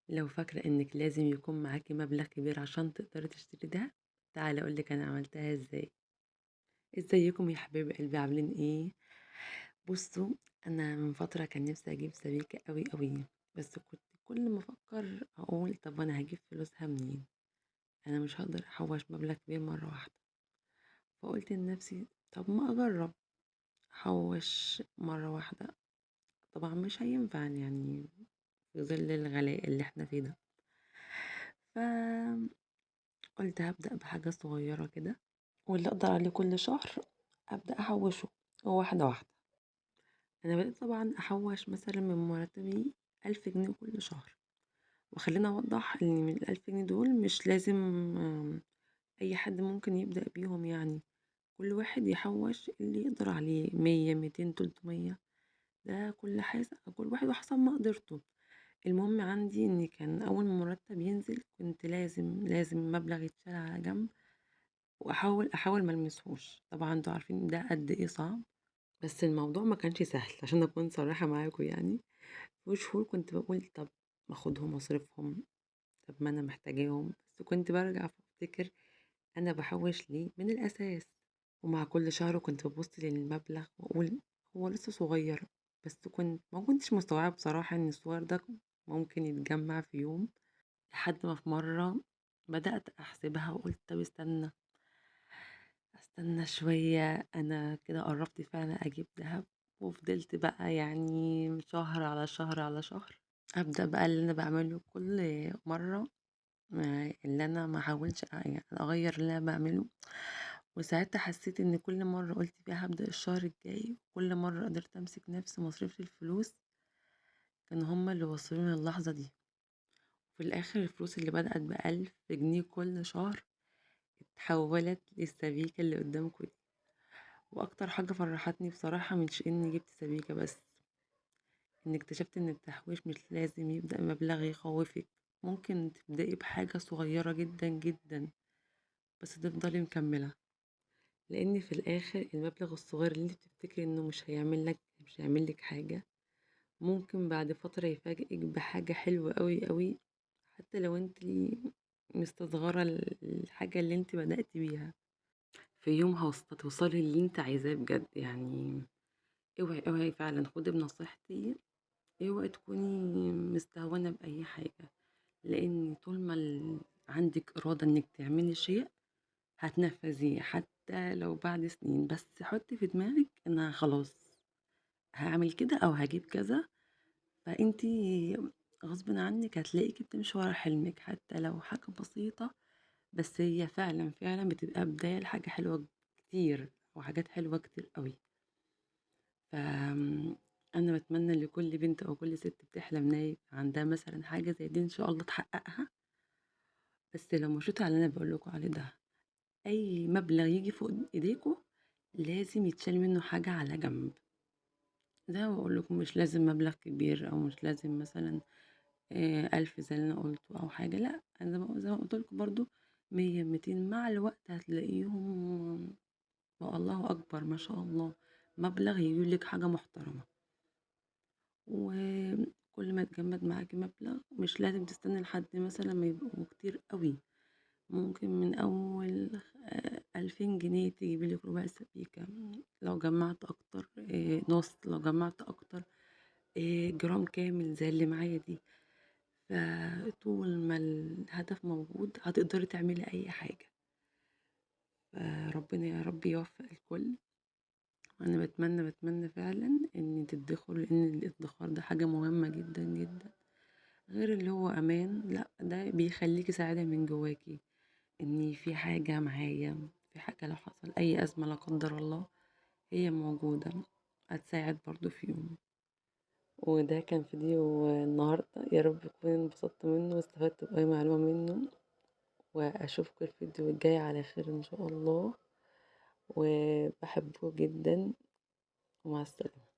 لو فاكرة إنِك لازم يكون معاكِ مبلغ كبير عشان تقدري تشتري دهب، تعالي أقول لِك أنا عملتها إزاي. إزيكم يا حبايب قلبي عاملين إيه؟ بُصّوا، أنا من فترة كان نفسي أجيب سبيكة أوي، أوي، بس كنت كل ما أفكر أقول طب أنا هاجيب فلوسها منين؟ أنا مش هاقدر أحوّش مبلغ كبير مرة واحدة، فقُلت لنفسي طب ما أجرّب أحوّش مرة واحدة، طبعًا مش هينفع يعني في ظل الغلاء اللي إحنا فيه ده. فقُلت هابدأ بحاجة صغيرة كده واللي أقدر عليه كل شهر أبدأ أحوّشه واحدة، واحدة. أنا بدأت طبعًا أحوّش مثلًا من مرتبي 1000 جنيه كل شهر، وخلّيني أوضّح إن من ال1000 جنيه دول مش لازم أي حد ممكن يبدأ بيهم يعني، كل واحد يحوّش اللي يقدر عليه 100، 200، 300 ده كل واحد وحسب مقدرته. المهم عندي إن كان أول ما المرتب ينزل كنت لازم مبلغ يتشال على جنب أحاول ما ألمسهوش، طبعًا أنتم عارفين ده قد إيه صعب، بس الموضوع ما كانش سهل عشان أكون صريحة معاكم يعني، في شهور كنت باقول طب ما آخدهم أصرفهم، طب ما أنا محتاجاهم، بس كنت بارجع فافتكر أنا باحوّش ليه من الأساس، ومع كل شهر كنت بابُص للمبلغ وأقول هو لسه صغير، بس ما كنتش مستوعبة بصراحة إن الصغير ده ممكن يتجمّع في يوم، لحد ما في مرة بدأت أحسبها وقُلت طب استنى شوية أنا كده قرّبت فعلًا أجيب دهب، وفضلت بقى يعني شهر على شهر على شهر، أبدأ بقى اللي أنا باعمله كل مرّة اللي أنا ما احاولش يعني أغيّر اللي أنا باعمله، وساعتها حسيت إن كل مرّة قُلت فيها هابدأ الشهر الجاي، وكل مرّة قدرت أمسك نفسي وما اصرفش الفلوس، كانوا هُم اللي وصلوني للحظة دي، وفي الآخر الفلوس اللي بدأت ب1000 جنيه كل شهر اتحولت للسبيكة اللي قدامكم دي. واكتر حاجة فرحتني بصراحة مش اني جبت سبيكة بس، ان اكتشفت ان التحويش مش لازم يبدأ بمبلغ يخوفك، ممكن تبدأي بحاجة صغيرة جدا جدا بس تفضلي مكملة، لان في الاخر المبلغ الصغير اللي انت بتفتكري انه مش هيعمل لك حاجة، ممكن بعد فترة يفاجئك بحاجة حلوة قوي قوي، حتى لو انت مستصغرة الحاجة اللي انت بدأتي بيها، في يوم هتوصلي اللي انت عايزاه بجد يعني. اوعي فعلا خدي بنصيحتي، اوعي تكوني مستهونة بأي حاجة، لأن طول ما عندك إرادة إنك تعملي شيء هتنفذيه حتى لو بعد سنين، بس حطي في دماغك إن خلاص هعمل كده أو هجيب كذا، فأنتي غصب عنك هتلاقيكي بتمشي ورا حلمك حتى لو حاجة بسيطة، بس هي فعلا بتبقى بداية لحاجة حلوة كتير وحاجات حلوة كتير قوي. أنا باتمنى لكل بنت أو كل ست بتحلم إن هي يبقى عندها مثلًا حاجة زي دي إن شاء الله تحققها، بس لو مشيتوا على اللي أنا باقول لكم عليه ده، أي مبلغ ييجي فوق إيديكم لازم يتشال منه حاجة على جنب، زي ما باقول لكم مش لازم مبلغ كبير أو مش لازم مثلًا 1000 زي اللي أنا قُلته أو حاجة، لأ أنا زي ما قُلت لكم برضه 100، 200 مع الوقت هتلاقيهم بقى الله أكبر ما شاء الله، مبلغ يجيب لِك حاجة محترمة. وكل ما يتجمد معاكِ مبلغ مش لازم تستني لحد مثلًا ما يبقوا كتير أوي، ممكن من أول 2000 جنيه تجيبي لِك ربع سبيكة، لو جمعت أكتر نُص، لو جمعت أكتر جرام كامل زي اللي معايا دي، فطول ما الهدف موجود هتقدري تعملي أي حاجة، فربنا يا رب يوفق الكل. أنا باتمنى فعلًا إن تدخروا لإن الادخار ده حاجة مهمة جدًا، جدًا. غير اللي هو أمان، لأ ده بيخلّيكِ سعيدة من جواكِ، إن في حاجة معايا، في حاجة لو حصل أي أزمة لا قدّر الله هي موجودة، هتساعد برضه في يوم. وده كان فيديو النهارده، يا رب تكونوا انبسطتوا منه واستفدتوا بأي معلومة منه، وأشوفكم الفيديو الجاي على خير إن شاء الله، وباحبكم جدًا، ومع السلامة.